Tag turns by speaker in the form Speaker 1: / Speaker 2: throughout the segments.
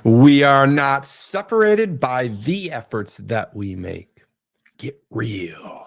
Speaker 1: We are not separated by the efforts that we make. Get real.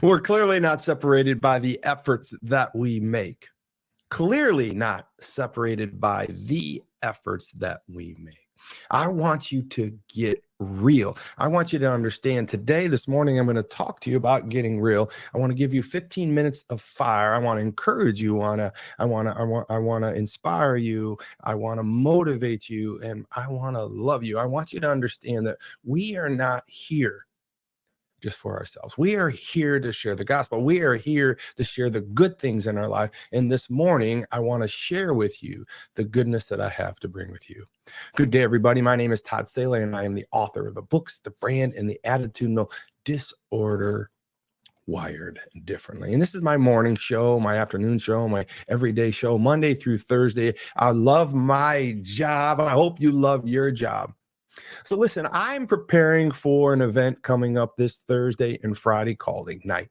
Speaker 1: We're clearly not separated by the efforts that we make. Clearly not separated by the efforts that we make. I want you to get real. I want you to understand today, this morning, I'm going to talk to you about getting real. I want to give you 15 minutes of fire. I want to encourage you. I want to inspire you. I want to motivate you, and I want to love you. I want you to understand that we are not here just for ourselves. We are here to share the gospel. We are here to share the good things in our life. And this morning, I want to share with you the goodness that I have to bring with you. Good day, everybody. My name is Todd, and I am the author of the books, The Brand, and the Attitudinal Disorder, Wired Differently. And this is my morning show, my afternoon show, my everyday show, Monday through Thursday. I love my job. I hope you love your job. So listen, I'm preparing for an event coming up this Thursday and Friday called Ignite.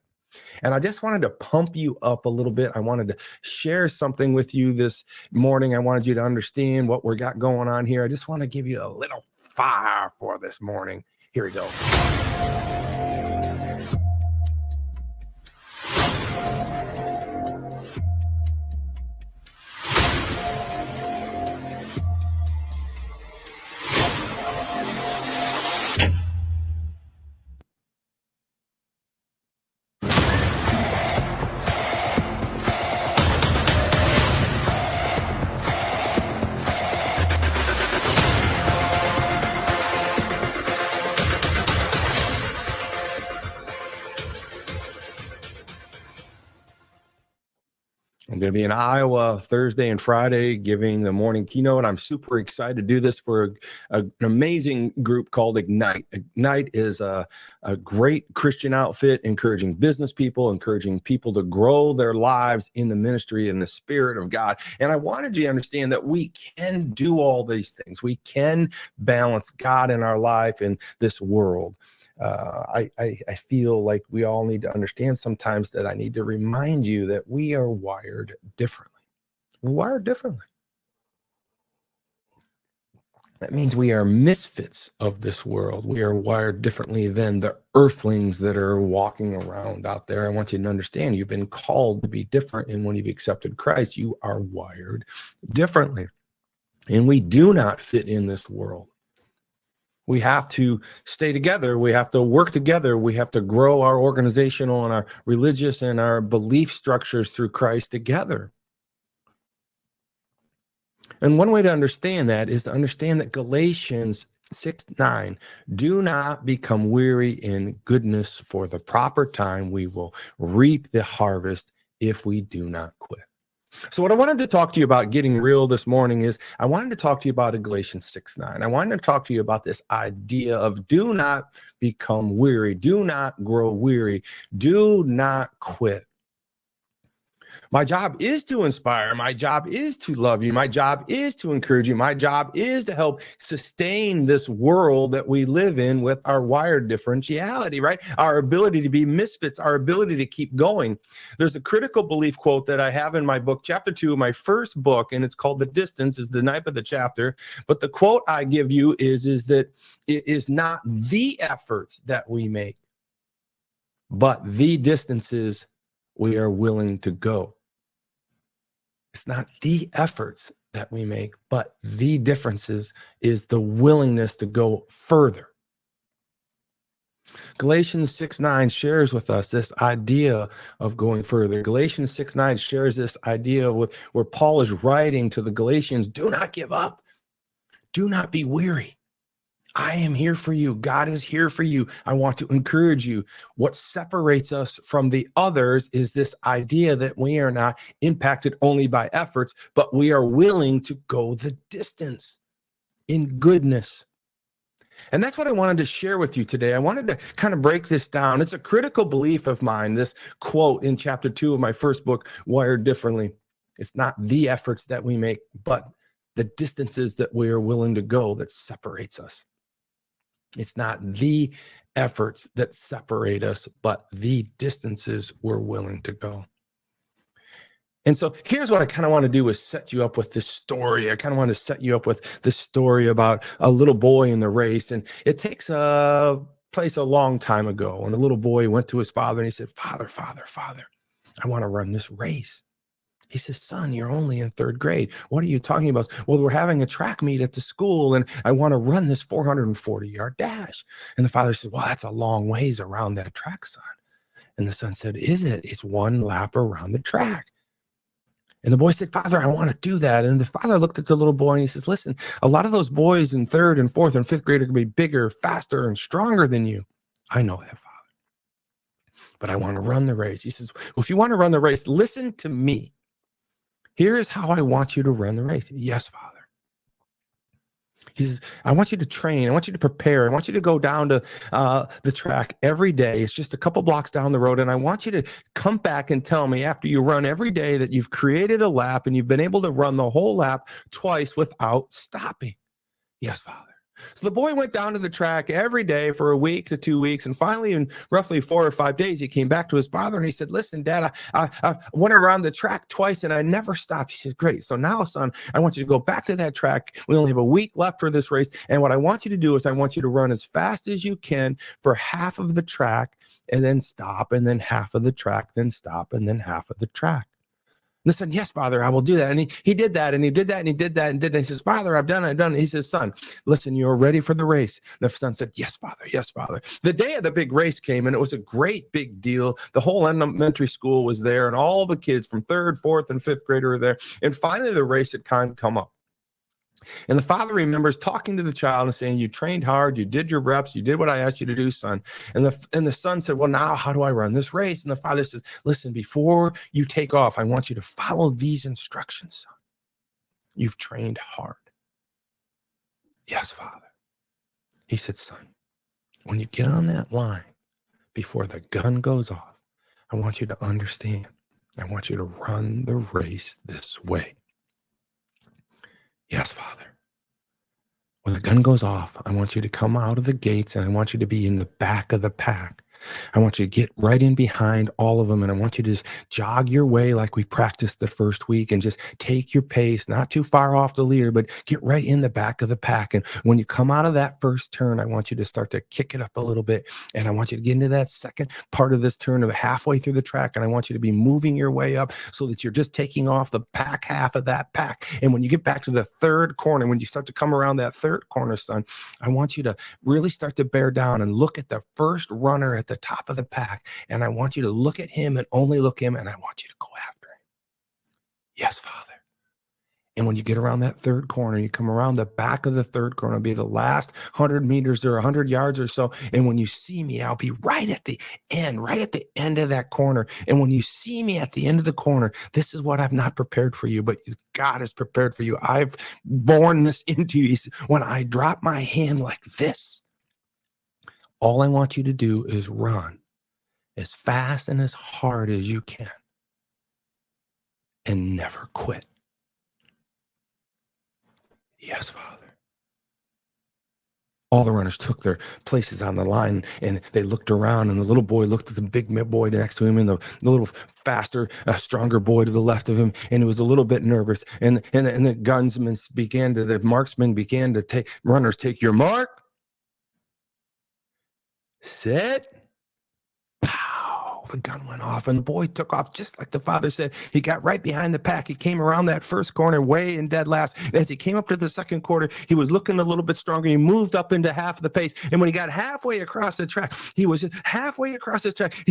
Speaker 1: And I just wanted to pump you up a little bit. I wanted to share something with you this morning. I wanted you to understand what we got going on here. I just want to give you a little fire for this morning. Here we go. I'm going to be in Iowa Thursday and Friday giving the morning keynote. I'm super excited to do this for an amazing group called Ignite. Ignite is a great Christian outfit, encouraging business people, encouraging people to grow their lives in the ministry and the Spirit of God. And I wanted you to understand that we can do all these things. We can balance God in our life in this world. I feel like we all need to understand sometimes that I need to remind you that we are wired differently. We're wired differently. That means we are misfits of this world. We are wired differently than the earthlings that are walking around out there. I want you to understand you've been called to be different. And when you've accepted Christ, you are wired differently. And we do not fit in this world. We have to stay together. We have to work together. We have to grow our organizational and our religious and our belief structures through Christ together. And one way to understand that is to understand that Galatians 6:9, do not become weary in goodness, for the proper time we will reap the harvest if we do not quit. So what I wanted to talk to you about getting real this morning is I wanted to talk to you about Galatians 6:9. I wanted to talk to you about this idea of do not become weary, do not grow weary, do not quit. My job is to inspire. My job is to love you. My job is to encourage you. My job is to help sustain this world that we live in with our wired differentiality, right? Our ability to be misfits, our ability to keep going. There's a critical belief quote that I have in my book, chapter 2 of my first book, and it's called The Distance, is the name of the chapter. But the quote I give you is that it is not the efforts that we make, but the distances we are willing to go. It's not the efforts that we make, but the differences is the willingness to go further. Galatians 6:9 shares with us this idea of going further. Galatians 6:9 shares this idea with where Paul is writing to the Galatians, do not give up. Do not be weary. I am here for you. God is here for you. I want to encourage you. What separates us from the others is this idea that we are not impacted only by efforts, but we are willing to go the distance in goodness. And that's what I wanted to share with you today. I wanted to kind of break this down. It's a critical belief of mine, this quote in chapter 2 of my first book, Wired Differently. It's not the efforts that we make, but the distances that we are willing to go that separates us. It's not the efforts that separate us, but the distances we're willing to go. And so here's what I kind of want to do is set you up with this story. I kind of want to set you up with this story about a little boy in the race. And it takes place a long time ago. And a little boy went to his father and he said, Father, I want to run this race. He says, son, you're only in third grade. What are you talking about? Well, we're having a track meet at the school, and I want to run this 440-yard dash. And the father says, well, that's a long ways around that track, son. And the son said, is it? It's one lap around the track. And the boy said, Father, I want to do that. And the father looked at the little boy and he says, listen, a lot of those boys in third and fourth and fifth grade are going to be bigger, faster, and stronger than you. I know that, Father. But I want to run the race. He says, well, if you want to run the race, listen to me. Here is how I want you to run the race. Yes, Father. He says, I want you to train. I want you to prepare. I want you to go down to the track every day. It's just a couple blocks down the road. And I want you to come back and tell me after you run every day that you've created a lap and you've been able to run the whole lap twice without stopping. Yes, Father. So the boy went down to the track every day for a week to 2 weeks. And finally, in roughly 4 or 5 days, he came back to his father and he said, listen, Dad, I went around the track twice and I never stopped. He said, great. So now, son, I want you to go back to that track. We only have a week left for this race. And what I want you to do is I want you to run as fast as you can for half of the track and then stop, and then half of the track, then stop, and then half of the track. And the son, yes, Father, I will do that. And he did that, and he did that, and he did that, and did that. He says, Father, I've done it. He says, son, listen, you're ready for the race. And the son said, yes, Father, yes, Father. The day of the big race came, and it was a great big deal. The whole elementary school was there, and all the kids from third, fourth, and fifth grade were there. And finally, the race had kind of come up. And the father remembers talking to the child and saying, you trained hard, you did your reps, you did what I asked you to do, son. And the son said, well, now how do I run this race? And the father said, listen, before you take off, I want you to follow these instructions, son. You've trained hard. Yes, Father. He said, son, when you get on that line before the gun goes off, I want you to understand. I want you to run the race this way. Yes, Father. When the gun goes off, I want you to come out of the gates and I want you to be in the back of the pack. I want you to get right in behind all of them, and I want you to just jog your way like we practiced the first week and just take your pace, not too far off the leader, but get right in the back of the pack. And when you come out of that first turn, I want you to start to kick it up a little bit, and I want you to get into that second part of this turn of halfway through the track, and I want you to be moving your way up so that you're just taking off the back half of that pack. And when you get back to the third corner, when you start to come around that third corner, son, I want you to really start to bear down and look at the first runner at the top of the pack, and I want you to look at him and only look him, and I want you to go after him. Yes, Father. And when you get around that third corner, you come around the back of the third corner, it'll be the last 100 meters or 100 yards or so. And when you see me, I'll be right at the end of that corner. And when you see me at the end of the corner, this is what I've not prepared for you, but God has prepared for you. I've born this into you. When I drop my hand like this, all I want you to do is run as fast and as hard as you can and never quit. Yes, Father. All the runners took their places on the line and they looked around, and the little boy looked at the big boy next to him and the little faster, stronger boy to the left of him, and he was a little bit nervous. And the marksmen began to take your mark. Set. Pow! The gun went off, and the boy took off just like the father said. He got right behind the pack. He came around that first corner way in dead last. And as he came up to the second quarter, he was looking a little bit stronger. He moved up into half of the pace. And when he got halfway across the track, he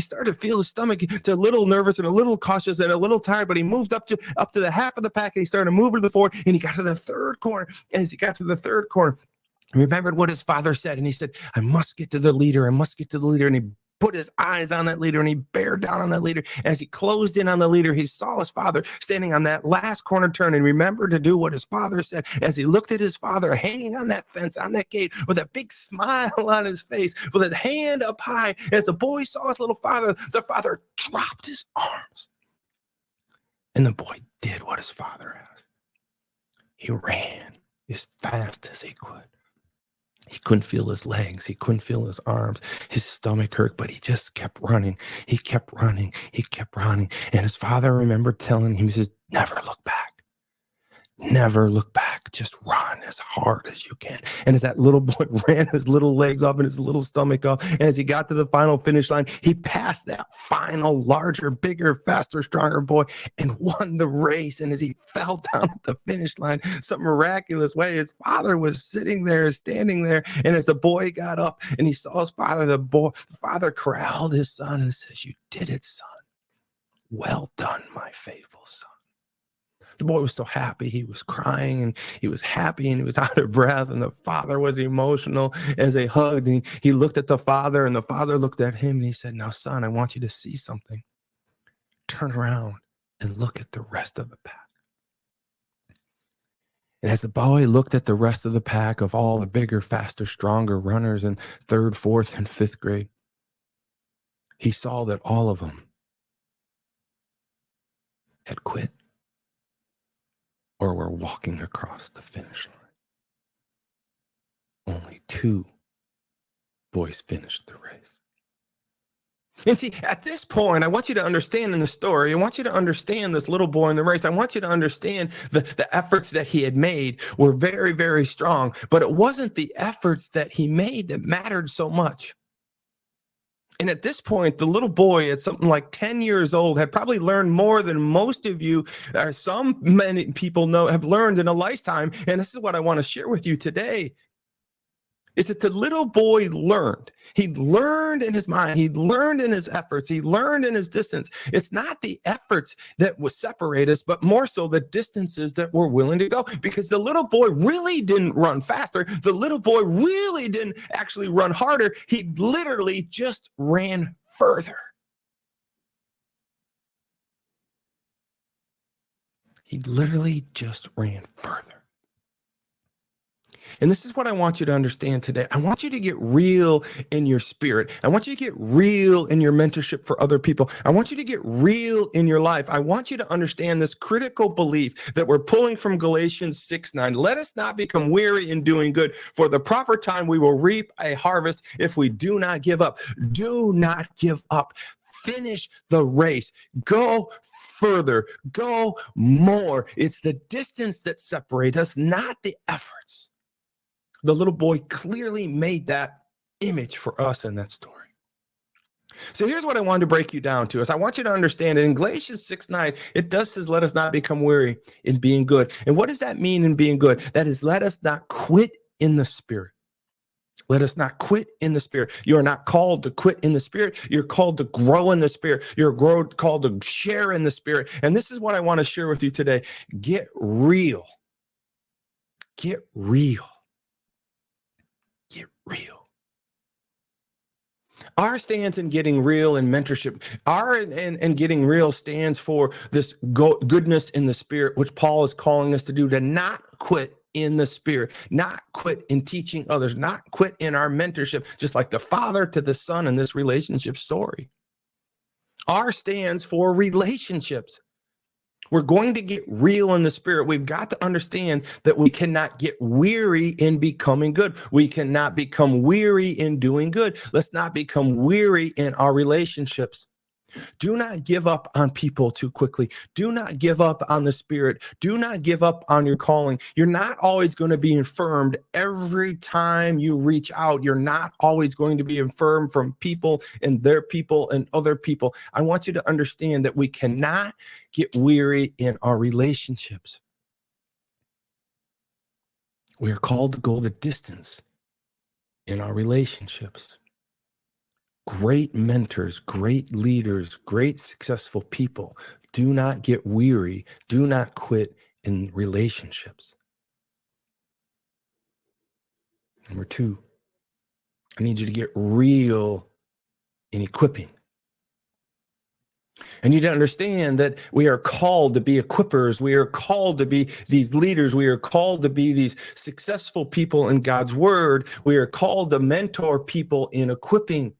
Speaker 1: started to feel his stomach a little nervous and a little cautious and a little tired, but he moved up to the half of the pack, and he started moving to the forward, and he got to the third corner. And as he got to the third corner, He remembered what his father said, and he said, I must get to the leader. I must get to the leader. And he put his eyes on that leader, and he bared down on that leader. As he closed in on the leader, he saw his father standing on that last corner turn, and remembered to do what his father said. As he looked at his father hanging on that fence, on that gate, with a big smile on his face, with his hand up high, as the boy saw his little father, the father dropped his arms. And the boy did what his father asked. He ran as fast as he could. He couldn't feel his legs. He couldn't feel his arms. His stomach hurt, but he just kept running. He kept running. He kept running. And his father remembered telling him, he says, never look back. Never look back. Just run as hard as you can. And as that little boy ran his little legs off and his little stomach off, and as he got to the final finish line, he passed that final, larger, bigger, faster, stronger boy and won the race. And as he fell down at the finish line, some miraculous way, his father was sitting there, standing there. And as the boy got up and he saw his father, the father corralled his son and says, you did it, son. Well done, my faithful son. The boy was so happy. He was crying and he was happy and he was out of breath. And the father was emotional as they hugged. And he looked at the father and the father looked at him and he said, now, son, I want you to see something. Turn around and look at the rest of the pack. And as the boy looked at the rest of the pack of all the bigger, faster, stronger runners in 3rd, 4th, and 5th grade, he saw that all of them had quit or were walking across the finish line. Only 2 boys finished the race. And see, at this point, I want you to understand in the story, I want you to understand this little boy in the race. I want you to understand the efforts that he had made were very, very strong. But it wasn't the efforts that he made that mattered so much. And at this point, the little boy at something like 10 years old had probably learned more than most of you, or many people know, have learned in a lifetime. And this is what I want to share with you today. Is that the little boy learned. He learned in his mind. He learned in his efforts. He learned in his distance. It's not the efforts that will separate us, but more so the distances that we're willing to go. Because the little boy really didn't run faster. The little boy really didn't actually run harder. He literally just ran further. He literally just ran further. And this is what I want you to understand today. I want you to get real in your spirit. I want you to get real in your mentorship for other people. I want you to get real in your life. I want you to understand this critical belief that we're pulling from Galatians 6:9. Let us not become weary in doing good. For the proper time we will reap a harvest if we do not give up. Do not give up. Finish the race. Go further. Go more. It's the distance that separates us, not the efforts. The little boy clearly made that image for us in that story. So here's what I wanted to break you down to is I want you to understand in Galatians 6:9, it does says, let us not become weary in being good. And what does that mean in being good? That is, let us not quit in the spirit. Let us not quit in the spirit. You are not called to quit in the spirit. You're called to grow in the spirit. You're called to share in the spirit. And this is what I want to share with you today. Get real. Get real. Get real. Our stance in getting real in mentorship, and getting real stands for this goodness in the spirit, which Paul is calling us to do, to not quit in the spirit, not quit in teaching others, not quit in our mentorship, just like the father to the son in this relationship story. R stands for relationships. We're going to get real in the spirit. We've got to understand that we cannot get weary in becoming good. We cannot become weary in doing good. Let's not become weary in our relationships. Do not give up on people too quickly. Do not give up on the spirit. Do not give up on your calling. You're not always going to be infirmed every time you reach out. You're not always going to be infirmed from people and their people and other people. I want you to understand that we cannot get weary in our relationships. We are called to go the distance in our relationships. Great mentors, great leaders, great successful people do not get weary, do not quit in relationships. Number two, I need you to get real in equipping. And you need to understand that we are called to be equippers. We are called to be these leaders. We are called to be these successful people in God's word. We are called to mentor people in equipping.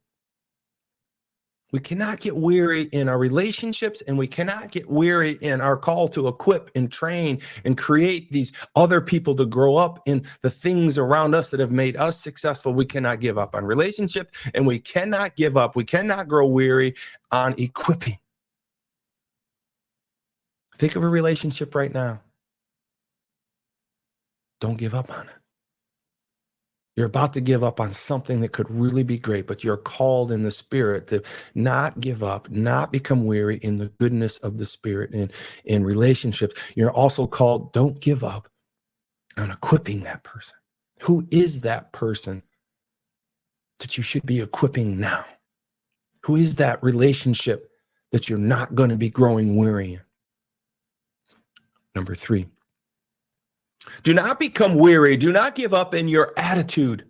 Speaker 1: We cannot get weary in our relationships, and we cannot get weary in our call to equip and train and create these other people to grow up in the things around us that have made us successful. We cannot give up on relationship, and we cannot give up. We cannot grow weary on equipping. Think of a relationship right now. Don't give up on it. You're about to give up on something that could really be great, but you're called in the Spirit to not give up, not become weary in the goodness of the Spirit and in relationships. You're also called, don't give up on equipping that person. Who is that person that you should be equipping now? Who is that relationship that you're not going to be growing weary in? Number three, do not become weary. Do not give up in your attitude,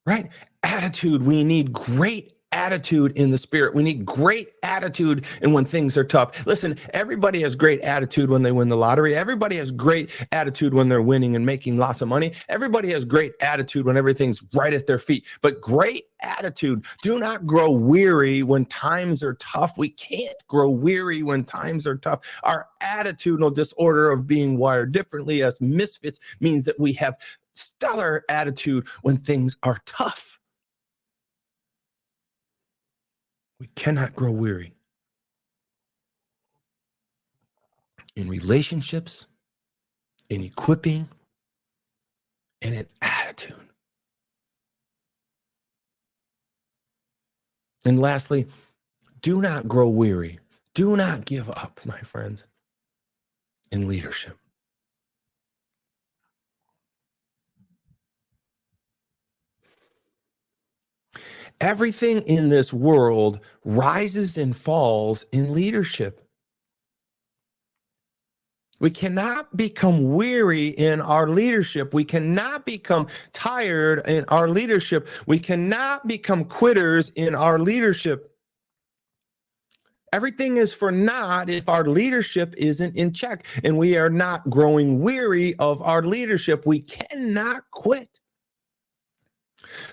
Speaker 1: right? Attitude. We need great attitude in the Spirit. We need great attitude and when things are tough. Listen, everybody has great attitude when they win the lottery. Everybody has great attitude when they're winning and making lots of money. Everybody has great attitude when everything's right at their feet. But great attitude, do not grow weary when times are tough. We can't grow weary when times are tough. Our attitudinal disorder of being wired differently as misfits means that we have stellar attitude when things are tough. We cannot grow weary in relationships, in equipping, and in attitude. And lastly, do not grow weary. Do not give up, my friends, in leadership. Everything in this world rises and falls in leadership. We cannot become weary in our leadership. We cannot become tired in our leadership. We cannot become quitters in our leadership. Everything is for naught if our leadership isn't in check and we are not growing weary of our leadership. We cannot quit.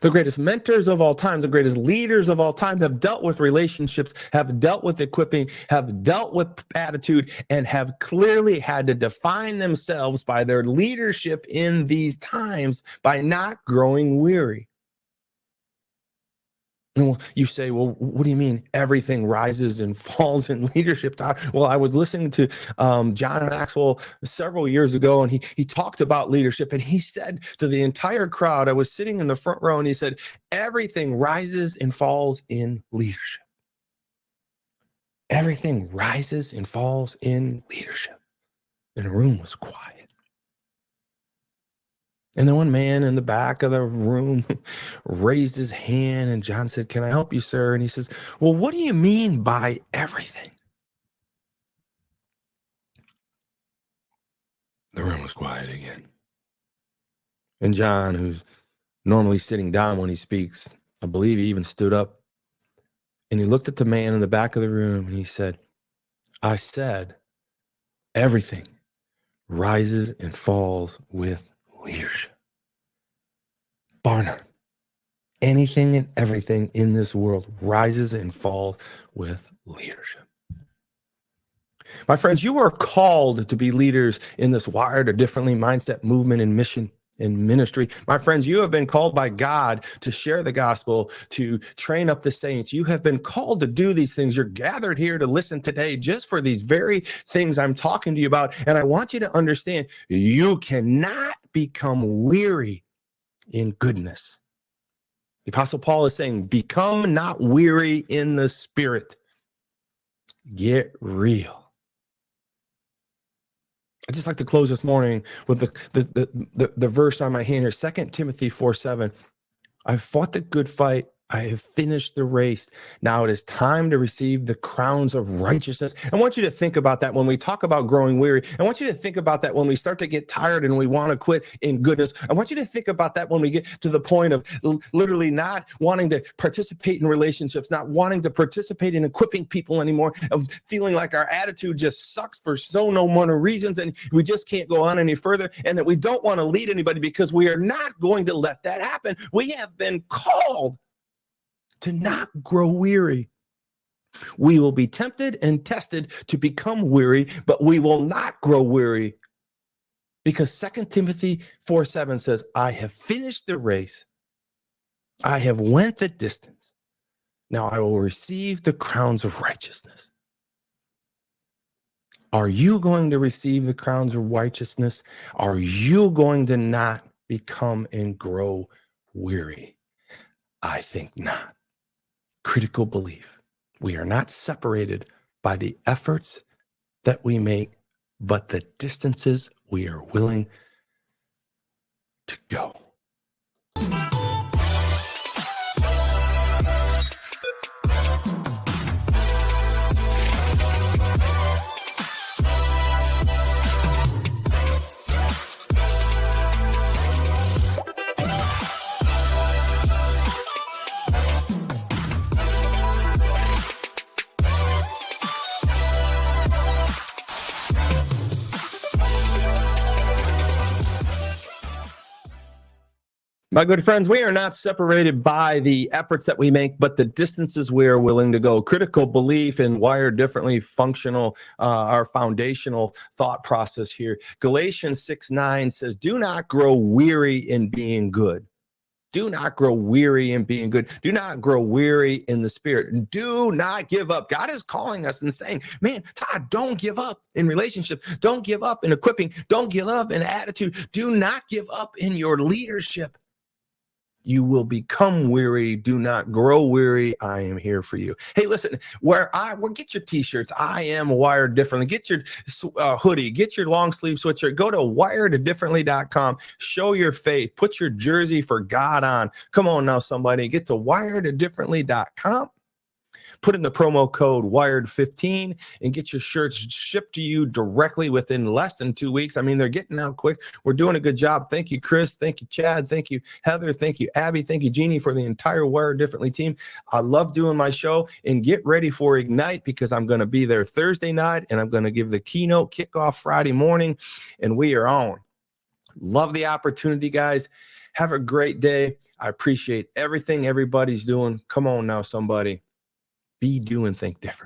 Speaker 1: The greatest mentors of all time, the greatest leaders of all time have dealt with relationships, have dealt with equipping, have dealt with attitude, and have clearly had to define themselves by their leadership in these times by not growing weary. And you say, well, what do you mean everything rises and falls in leadership, Todd? Well, I was listening to John Maxwell several years ago, and he talked about leadership, and he said to the entire crowd, I was sitting in the front row, and he said, everything rises and falls in leadership. Everything rises and falls in leadership. And the room was quiet. And then one man in the back of the room raised his hand, and John said, can I help you, sir? And he says, well, what do you mean by everything? The room was quiet again. And John, who's normally sitting down when he speaks, I believe he even stood up, and he looked at the man in the back of the room, and he said, I said, everything rises and falls with leadership. Bar none. Anything and everything in this world rises and falls with leadership. My friends, you are called to be leaders in this wired or differently mindset movement and mission and ministry. My friends, you have been called by God to share the gospel, to train up the saints. You have been called to do these things. You're gathered here to listen today just for these very things I'm talking to you about. And I want you to understand, you cannot become weary in goodness. The Apostle Paul is saying, become not weary in the Spirit. Get real. I'd just like to close this morning with the verse on my hand here, 2 Timothy 4:7. I've fought the good fight. I have finished the race. Now it is time to receive the crowns of righteousness. I want you to think about that when we talk about growing weary. I want you to think about that when we start to get tired and we want to quit in goodness. I want you to think about that when we get to the point of literally not wanting to participate in relationships, not wanting to participate in equipping people anymore, of feeling like our attitude just sucks for so no more reasons and we just can't go on any further, and that we don't want to lead anybody because we are not going to let that happen. We have been called to not grow weary. We will be tempted and tested to become weary, but we will not grow weary, because 2 Timothy 4:7 says, I have finished the race. I have went the distance. Now I will receive the crowns of righteousness. Are you going to receive the crowns of righteousness? Are you going to not become and grow weary? I think not. Critical belief. We are not separated by the efforts that we make, but the distances we are willing to go. My good friends, we are not separated by the efforts that we make, but the distances we are willing to go. Critical belief and wired differently functional, our foundational thought process here. Galatians 6:9 says, do not grow weary in being good. Do not grow weary in being good. Do not grow weary in the spirit. Do not give up. God is calling us and saying, man, Todd, don't give up in relationship. Don't give up in equipping. Don't give up in attitude. Do not give up in your leadership. You will become weary. Do not grow weary. I am here for you. Hey, listen, get your t-shirts. I am wired differently. Get your hoodie, get your long sleeve sweatshirt. Go to wireddifferently.com. Show your faith. Put your jersey for God on. Come on now, somebody. Get to wireddifferently.com. Put in the promo code WIRED15 and get your shirts shipped to you directly within less than 2 weeks. I mean, they're getting out quick. We're doing a good job. Thank you, Chris. Thank you, Chad. Thank you, Heather. Thank you, Abby. Thank you, Jeannie, for the entire Wired Differently team. I love doing my show, and get ready for Ignite, because I'm going to be there Thursday night and I'm going to give the keynote kickoff Friday morning, and we are on. Love the opportunity, guys. Have a great day. I appreciate everything everybody's doing. Come on now, somebody. Be, do, and think different.